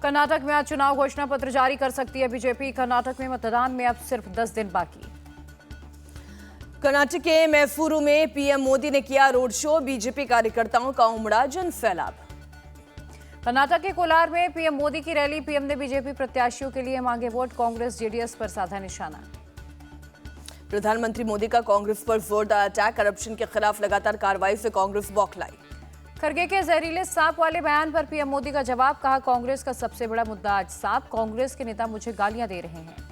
कर्नाटक में आज चुनाव घोषणा पत्र जारी कर सकती है बीजेपी। कर्नाटक में मतदान में अब सिर्फ 10 दिन बाकी। कर्नाटक के मैसूरू में पीएम मोदी ने किया रोड शो। बीजेपी कार्यकर्ताओं का उमड़ा जन सैलाब। कर्नाटक के कोलार में पीएम मोदी की रैली। पीएम ने बीजेपी प्रत्याशियों के लिए मांगे वोट। कांग्रेस जेडीएस पर साधा निशाना। प्रधानमंत्री मोदी का कांग्रेस पर जोरदार अटैक। करप्शन के खिलाफ लगातार कार्रवाई से कांग्रेस बौखलाई। खरगे के जहरीले सांप वाले बयान पर पीएम मोदी का जवाब। कहा, कांग्रेस का सबसे बड़ा मुद्दा आज सांप। कांग्रेस के नेता मुझे गालियां दे रहे हैं।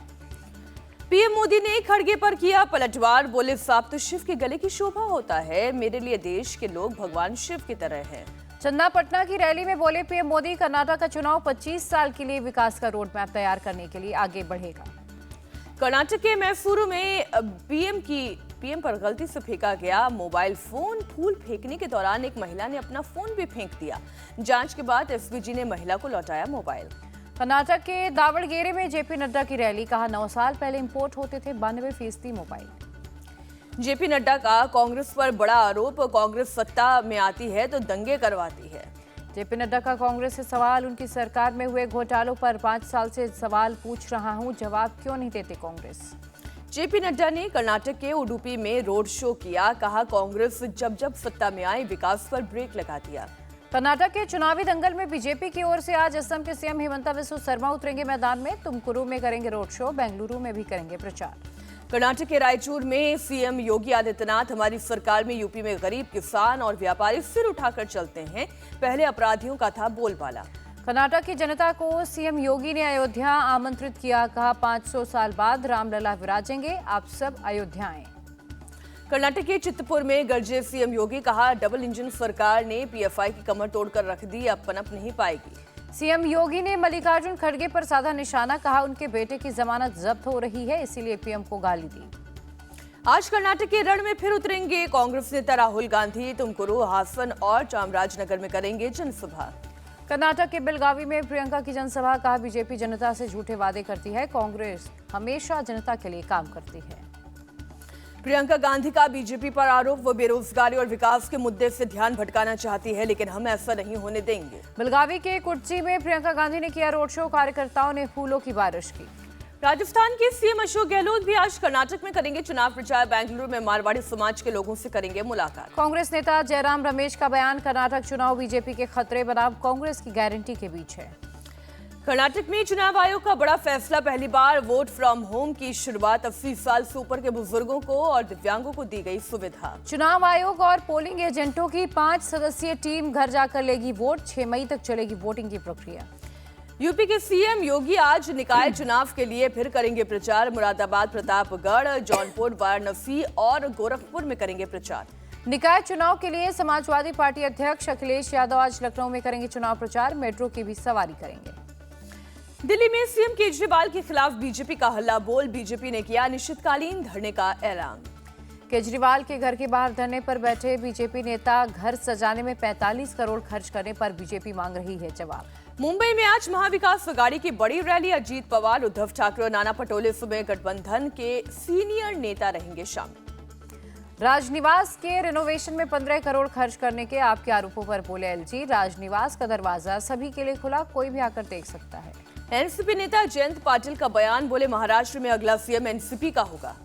पीएम मोदी ने खड़गे पर किया पलटवार। बोले, सांप तो शिव के गले की शोभा होता है। मेरे लिए देश के लोग भगवान शिव की तरह हैं। चन्नापटना की रैली में बोले पीएम मोदी, कर्नाटक का चुनाव 25 साल के लिए विकास का रोड मैप तैयार करने के लिए आगे बढ़ेगा। कर्नाटक के मैसूरू में पीएम पर गलती से फेंका गया मोबाइल फोन। फूल फेंकने के दौरान एक महिला ने अपना फोन भी फेंक दिया। जांच के बाद एसपीजी ने महिला को लौटाया मोबाइल। कर्नाटक के दावड़गेरे में जेपी नड्डा की रैली। कहा, 9 साल पहले इंपोर्ट होते थे 92% मोबाइल। जेपी नड्डा का कांग्रेस पर बड़ा आरोप। कांग्रेस सत्ता में आती है तो दंगे करवाती है। जेपी नड्डा का कांग्रेस से सवाल। उनकी सरकार में हुए घोटालों पर 5 साल से सवाल पूछ रहा हूं, जवाब क्यों नहीं देते कांग्रेस। जेपी नड्डा ने कर्नाटक के उडुपी में रोड शो किया। कहा, कांग्रेस जब सत्ता में आई विकास पर ब्रेक लगा दिया। कर्नाटक के चुनावी दंगल में बीजेपी की ओर से आज असम के सीएम हिमंता बिस्वा शर्मा उतरेंगे मैदान में। तुमकुरू में करेंगे रोड शो। बेंगलुरु में भी करेंगे प्रचार। कर्नाटक के रायचूर में सीएम योगी आदित्यनाथ, हमारी सरकार में यूपी में गरीब, किसान और व्यापारी सिर उठाकर चलते हैं। पहले अपराधियों का था बोलबाला। कर्नाटक की जनता को सीएम योगी ने अयोध्या आमंत्रित किया। कहा, 500 साल बाद रामलला विराजेंगे, आप सब अयोध्या आएं। कर्नाटक के चित्तपुर में गरजे सीएम योगी। कहा, डबल इंजन सरकार ने पीएफआई की कमर तोड़कर रख दी, अब पनप नहीं पाएगी। सीएम योगी ने मल्लिकार्जुन खड़गे पर साधा निशाना। कहा, उनके बेटे की जमानत जब्त हो रही है, इसीलिए पीएम को गाली दी। आज कर्नाटक के रण में फिर उतरेंगे कांग्रेस नेता राहुल गांधी। तुमकुरू, हासन और चामराजनगर में करेंगे जनसभा। कर्नाटक के बेलगावी में प्रियंका की जनसभा। कहा, बीजेपी जनता से झूठे वादे करती है, कांग्रेस हमेशा जनता के लिए काम करती है। प्रियंका गांधी का बीजेपी पर आरोप। वो बेरोजगारी और विकास के मुद्दे से ध्यान भटकाना चाहती है, लेकिन हम ऐसा नहीं होने देंगे। बेलगावी के कुर्ची में प्रियंका गांधी ने किया रोड शो। कार्यकर्ताओं ने फूलों की बारिश की। राजस्थान के सीएम अशोक गहलोत भी आज कर्नाटक में करेंगे चुनाव प्रचार। बेंगलुरु में मारवाड़ी समाज के लोगों से करेंगे मुलाकात। कांग्रेस नेता जयराम रमेश का बयान। कर्नाटक चुनाव बीजेपी के खतरे बनाम कांग्रेस की गारंटी के बीच है। कर्नाटक में चुनाव आयोग का बड़ा फैसला। पहली बार वोट फ्रॉम होम की शुरुआत। 80 साल से ऊपर के बुजुर्गों को और दिव्यांगों को दी गई सुविधा। चुनाव आयोग और पोलिंग एजेंटों की 5 सदस्यीय टीम घर जाकर लेगी वोट। 6 मई तक चलेगी वोटिंग की प्रक्रिया। यूपी के सीएम योगी आज निकाय चुनाव के लिए फिर करेंगे प्रचार। मुरादाबाद, प्रतापगढ़, जौनपुर, वाराणसी और गोरखपुर में करेंगे प्रचार। निकाय चुनाव के लिए समाजवादी पार्टी अध्यक्ष अखिलेश यादव आज लखनऊ में करेंगे चुनाव प्रचार। मेट्रो की भी सवारी करेंगे। दिल्ली में सीएम केजरीवाल के खिलाफ बीजेपी का हल्ला बोल। बीजेपी ने किया अनिश्चितकालीन धरने का ऐलान। केजरीवाल के घर के बाहर धरने पर बैठे बीजेपी नेता। घर सजाने में 45 करोड़ खर्च करने पर बीजेपी मांग रही है जवाब। मुंबई में आज महाविकास अघाड़ी की बड़ी रैली। अजीत पवार, उद्धव ठाकरे और नाना पटोले समेत गठबंधन के सीनियर नेता रहेंगे शामिल। राजनिवास के रिनोवेशन में 15 करोड़ खर्च करने के आपके आरोपों पर बोले एलजी। राजनिवास का दरवाजा सभी के लिए खुला, कोई भी आकर देख सकता है। एनसीपी नेता जयंत पाटिल का बयान। बोले, महाराष्ट्र में अगला सीएम एनसीपी का होगा।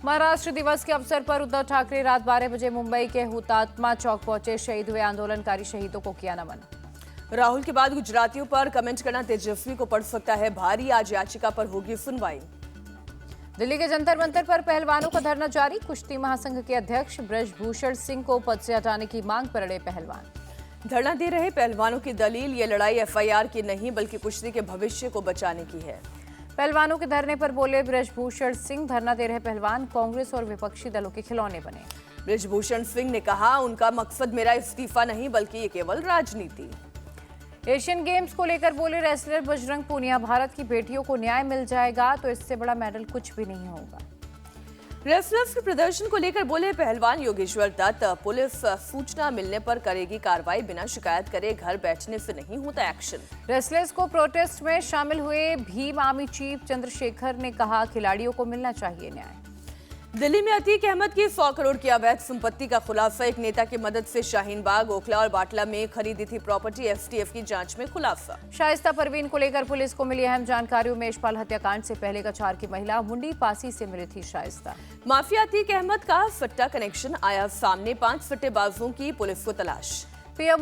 महाराष्ट्र दिवस के अवसर पर उद्धव ठाकरे रात 12 बजे मुंबई के हुतात्मा चौक पहुंचे। शहीद हुए आंदोलनकारी शहीदों को किया नमन। राहुल के बाद गुजरातियों पर कमेंट करना तेजस्वी को पड़ सकता है भारी। आज याचिका पर होगी सुनवाई। दिल्ली के जंतर मंतर पर पहलवानों का धरना जारी। कुश्ती महासंघ के अध्यक्ष ब्रजभूषण सिंह को पद से हटाने की मांग पर अड़े पहलवान। धरना दे रहे पहलवानों की दलील, ये लड़ाई एफआईआर की नहीं बल्कि कुश्ती के भविष्य को बचाने की है। पहलवानों के धरने पर बोले ब्रजभूषण सिंह। धरना दे रहे पहलवान कांग्रेस और विपक्षी दलों के खिलौने बने। ब्रजभूषण सिंह ने कहा, उनका मकसद मेरा इस्तीफा नहीं बल्कि ये केवल राजनीति। एशियन गेम्स को लेकर बोले रेसलर बजरंग पूनिया। भारत की बेटियों को न्याय मिल जाएगा तो इससे बड़ा मेडल कुछ भी नहीं होगा। रेसलर्स के प्रदर्शन को लेकर बोले पहलवान योगेश्वर दत्त। पुलिस सूचना मिलने पर करेगी कार्रवाई, बिना शिकायत करे घर बैठने से नहीं होता एक्शन। रेसलर्स को प्रोटेस्ट में शामिल हुए भीम आर्मी चीफ चंद्रशेखर ने कहा, खिलाड़ियों को मिलना चाहिए न्याय। दिल्ली में अतीक अहमद की 100 करोड़ की अवैध संपत्ति का खुलासा। एक नेता की मदद से शाहीन बाग, ओखला और बाटला में खरीदी थी प्रॉपर्टी। एसटीएफ की जांच में खुलासा। शाइस्ता परवीन को लेकर पुलिस को मिली अहम जानकारी। उमेशपाल हत्याकांड से पहले कछार की महिला मुंडी पासी से मिली थी शाइस्ता। माफिया अतीक अहमद का सट्टा कनेक्शन आया सामने। 5 सट्टेबाजों की पुलिस को तलाश। पीएम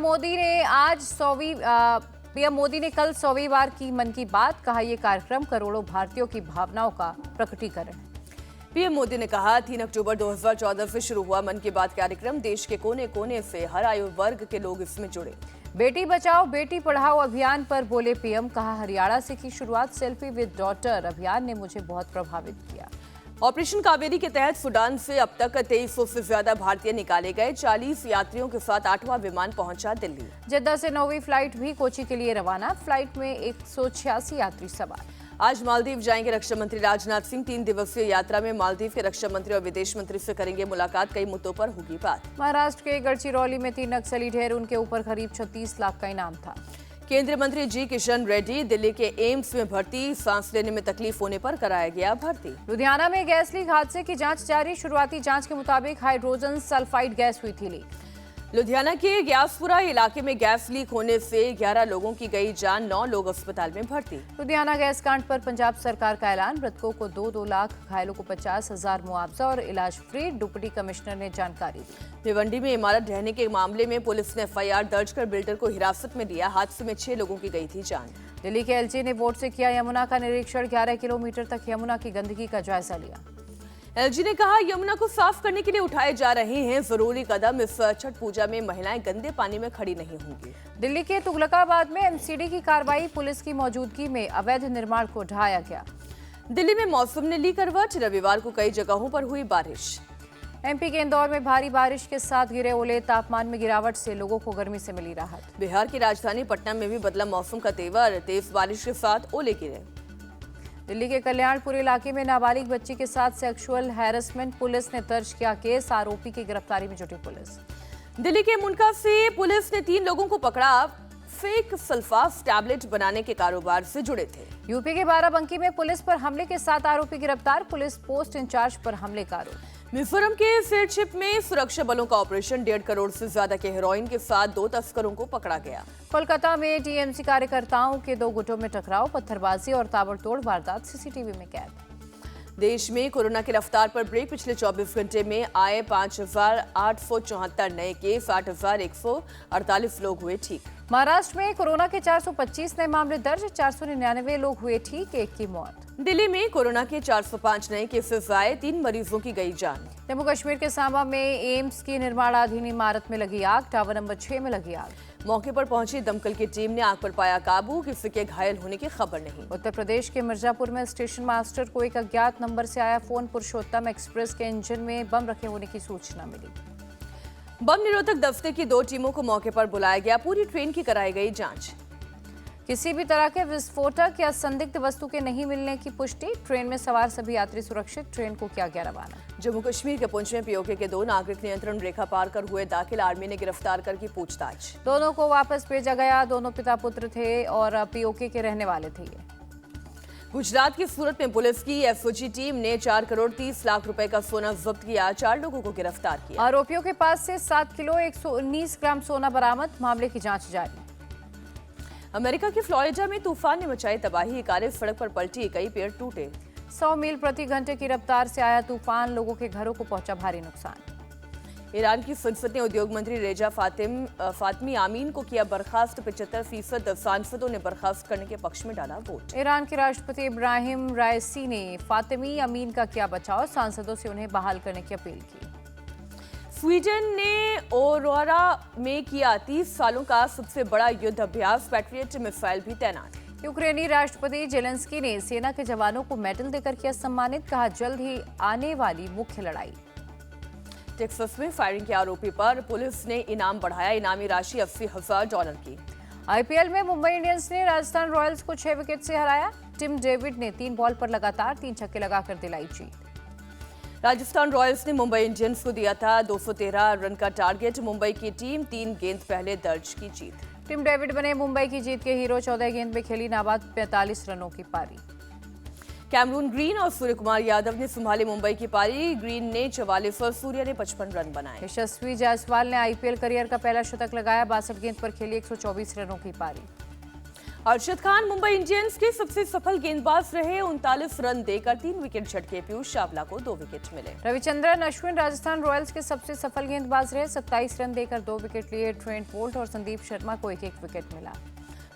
मोदी ने कल 100वीं बार की मन की बात। कहा यह कार्यक्रम करोड़ों भारतीयों की भावनाओं का प्रकटीकरण है। पीएम मोदी ने कहा 3 अक्टूबर 2014 से शुरू हुआ मन की बात कार्यक्रम। देश के कोने कोने से हर आयु वर्ग के लोग इसमें जुड़े। बेटी बचाओ बेटी पढ़ाओ अभियान पर बोले पीएम। कहा हरियाणा से की शुरुआत सेल्फी विद डॉटर अभियान ने मुझे बहुत प्रभावित किया। ऑपरेशन कावेरी के तहत सूडान से अब तक 2300 से ज्यादा भारतीय निकाले गए। 40 यात्रियों के साथ 8वां विमान पहुंचा दिल्ली। जद्दा से 9वीं फ्लाइट भी कोची के लिए रवाना। फ्लाइट में 186 यात्री सवार। आज मालदीव जाएंगे रक्षा मंत्री राजनाथ सिंह। 3 दिवसीय यात्रा में मालदीव के रक्षा मंत्री और विदेश मंत्री से करेंगे मुलाकात। कई मुद्दों पर होगी बात। महाराष्ट्र के गढ़चिरौली में 3 नक्सली ढेर। उनके ऊपर करीब 36 लाख का इनाम था। केंद्रीय मंत्री जी किशन रेड्डी दिल्ली के एम्स में भर्ती। सांस लेने में तकलीफ होने पर कराया गया भर्ती। लुधियाना में गैस लीक हादसे की जांच जारी। शुरुआती जांच के मुताबिक हाइड्रोजन सल्फाइड गैस हुई थी लीक। लुधियाना के ग्यासपुरा इलाके में गैस लीक होने से 11 लोगों की गई जान। 9 लोग अस्पताल में भर्ती। लुधियाना गैस कांड पर पंजाब सरकार का ऐलान। मृतकों को 2-2 लाख, घायलों को 50,000 मुआवजा और इलाज फ्री। डिप्टी कमिश्नर ने जानकारी दी। भिवंडी में इमारत ढहने के मामले में पुलिस ने एफआईआर दर्ज कर बिल्डर को हिरासत में लिया। हादसे में 6 लोगों की गई थी जान। दिल्ली के एलजी ने बोट से किया यमुना का निरीक्षण। 11 किलोमीटर तक यमुना की गंदगी का जायजा लिया। एलजी ने कहा यमुना को साफ करने के लिए उठाए जा रहे हैं जरूरी कदम। इस छठ पूजा में महिलाएं गंदे पानी में खड़ी नहीं होंगी। दिल्ली के तुगलकाबाद में एमसीडी की कार्रवाई। पुलिस की मौजूदगी में अवैध निर्माण को ढाया गया। दिल्ली में मौसम ने ली करवट। रविवार को कई जगहों पर हुई बारिश। एमपी के इंदौर में भारी बारिश के साथ गिरे ओले। तापमान में गिरावट से लोगों को गर्मी से मिली राहत। बिहार की राजधानी पटना में भी बदला मौसम का तेवर। तेज बारिश के साथ ओले गिरे। दिल्ली के कल्याणपुर इलाके में नाबालिग बच्ची के साथ सेक्सुअल हैरेसमेंट। पुलिस ने दर्ज किया केस। आरोपी की गिरफ्तारी में जुटी पुलिस। दिल्ली के मुनका से पुलिस ने 3 लोगों को पकड़ा। फेक सल्फास टैबलेट बनाने के कारोबार से जुड़े थे। यूपी के बाराबंकी में पुलिस पर हमले के 7 आरोपी गिरफ्तार। पुलिस पोस्ट इंचार्ज पर हमले का आरोप। मिजोरम के सिरचिप में सुरक्षा बलों का ऑपरेशन। 1.5 करोड़ से ज्यादा के हेरोइन के साथ 2 तस्करों को पकड़ा गया। कोलकाता में टीएमसी कार्यकर्ताओं के 2 गुटों में टकराव। पत्थरबाजी और ताबड़तोड़ वारदात सीसीटीवी में कैद। देश में कोरोना की रफ्तार पर ब्रेक। पिछले 24 घंटे में आए 5,874 नए केस। 8,148 लोग हुए ठीक। महाराष्ट्र में कोरोना के 425 नए मामले दर्ज। 499 लोग हुए ठीक। 1 की मौत। दिल्ली में कोरोना के 405 नए केसेस आए। 3 मरीजों की गई जान। जम्मू कश्मीर के सांबा में एम्स की निर्माणाधीन इमारत में लगी आग। टावर नंबर 6 में लगी आग। मौके पर पहुंची दमकल की टीम ने आग पर पाया काबू। किसी के घायल होने की खबर नहीं। उत्तर प्रदेश के मिर्जापुर में स्टेशन मास्टर को एक अज्ञात नंबर से आया फोन। पुरुषोत्तम एक्सप्रेस के इंजन में बम रखे होने की सूचना मिली। बम निरोधक दस्ते की 2 टीमों को मौके पर बुलाया गया। पूरी ट्रेन की कराई गई जांच। किसी भी तरह के विस्फोटक या संदिग्ध वस्तु के नहीं मिलने की पुष्टि। ट्रेन में सवार सभी यात्री सुरक्षित। ट्रेन को किया गया रवाना। जम्मू कश्मीर के पुंछ में पीओके के 2 नागरिक नियंत्रण रेखा पार कर हुए दाखिल। आर्मी ने गिरफ्तार कर की पूछताछ। दोनों को वापस भेजा गया। दोनों पिता पुत्र थे और पीओके के रहने वाले थे ये। गुजरात की सूरत में पुलिस की एसओजी टीम ने 4 करोड़ 30 लाख रुपए का सोना जब्त किया। 4 लोगों को गिरफ्तार किया। आरोपियों के पास से 7 किलो 119 ग्राम सोना बरामद। मामले की जांच जारी। अमेरिका की फ्लोरिडा में तूफान ने मचाई तबाही। कारें सड़क पर पलटी। कई पेड़ टूटे। 100 मील प्रति घंटे की रफ्तार से आया तूफान। लोगों के घरों को पहुंचा भारी नुकसान। ईरान की संसद ने उद्योग मंत्री रेजा फातिमी आमीन को किया बर्खास्त। 75% सांसदों ने बर्खास्त करने के पक्ष में डाला वोट। ईरान के राष्ट्रपति इब्राहिम राइसी ने फातिमी अमीन का किया बचाव। सांसदों से उन्हें बहाल करने की अपील की। स्वीडन ने ओरोरा में किया 30 सालों का सबसे बड़ा युद्ध अभ्यास। पैट्रियट मिसाइल भी तैनात। यूक्रेनी राष्ट्रपति जेलेंस्की ने सेना के जवानों को मेडल देकर किया सम्मानित। कहा जल्द ही आने वाली मुख्य लड़ाई। टेक्सास में फायरिंग के आरोपी पर पुलिस ने इनाम बढ़ाया। इनामी राशि $80,000 की। आईपीएल में मुंबई इंडियंस ने राजस्थान रॉयल्स को 6 विकेट से हराया। टिम डेविड ने 3 बॉल पर लगातार 3 छक्के लगाकर दिलाई जीत। राजस्थान रॉयल्स ने मुंबई इंडियंस को दिया था 213 रन का टारगेट। मुंबई की टीम 3 गेंद पहले दर्ज की जीत। टिम डेविड बने मुंबई की जीत के हीरो। 14 गेंद में खेली नाबाद 45 रनों की पारी। कैमरून ग्रीन और सूर्य कुमार यादव ने संभाली मुंबई की पारी। ग्रीन ने 44 और सूर्य ने 55 रन बनाए। यशस्वी जायसवाल ने आईपीएल करियर का पहला शतक लगाया। 62 गेंद पर खेली 124 रनों की पारी। अरशद खान मुंबई इंडियंस के सबसे सफल गेंदबाज रहे। 39 रन देकर 3 विकेट झटके। पीयूष चावला को 2 विकेट मिले। रविचंद्रन अश्विन राजस्थान रॉयल्स के सबसे सफल गेंदबाज रहे। 27 रन देकर 2 विकेट लिए। ट्रेंट बोल्ट और संदीप शर्मा को एक विकेट मिला।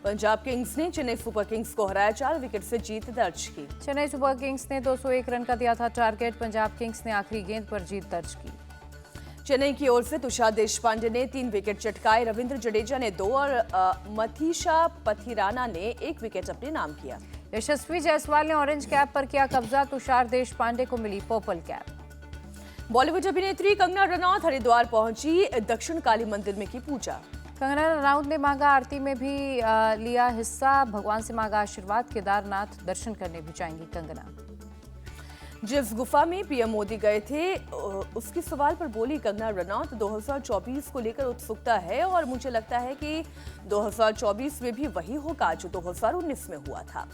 पंजाब किंग्स ने चेन्नई सुपर किंग्स को हराया। 4 विकेट से जीत दर्ज की। चेन्नई सुपर किंग्स ने 201 रन का दिया था टारगेट। पंजाब किंग्स ने आखिरी गेंद पर जीत दर्ज की। चेन्नई की ओर से तुषार देशपांडे ने 3 विकेट चटकाए। रविंद्र जडेजा ने 2 और मथीशा पथिराना ने 1 विकेट अपने नाम किया। यशस्वी जायसवाल ने ऑरेंज कैप पर किया कब्जा। तुषार देशपांडे को मिली पर्पल कैप। बॉलीवुड अभिनेत्री कंगना रनौत हरिद्वार पहुंची। दक्षिण काली मंदिर में की पूजा। कंगना रनौत ने मांगा आरती में भी लिया हिस्सा। भगवान से मांगा आशीर्वाद। केदारनाथ दर्शन करने भी जाएंगी कंगना। जिस गुफा में पीएम मोदी गए थे उसके सवाल पर बोली कंगना रनौत, 2024 को लेकर उत्सुकता है और मुझे लगता है कि 2024 में भी वही होगा जो 2019 में हुआ था।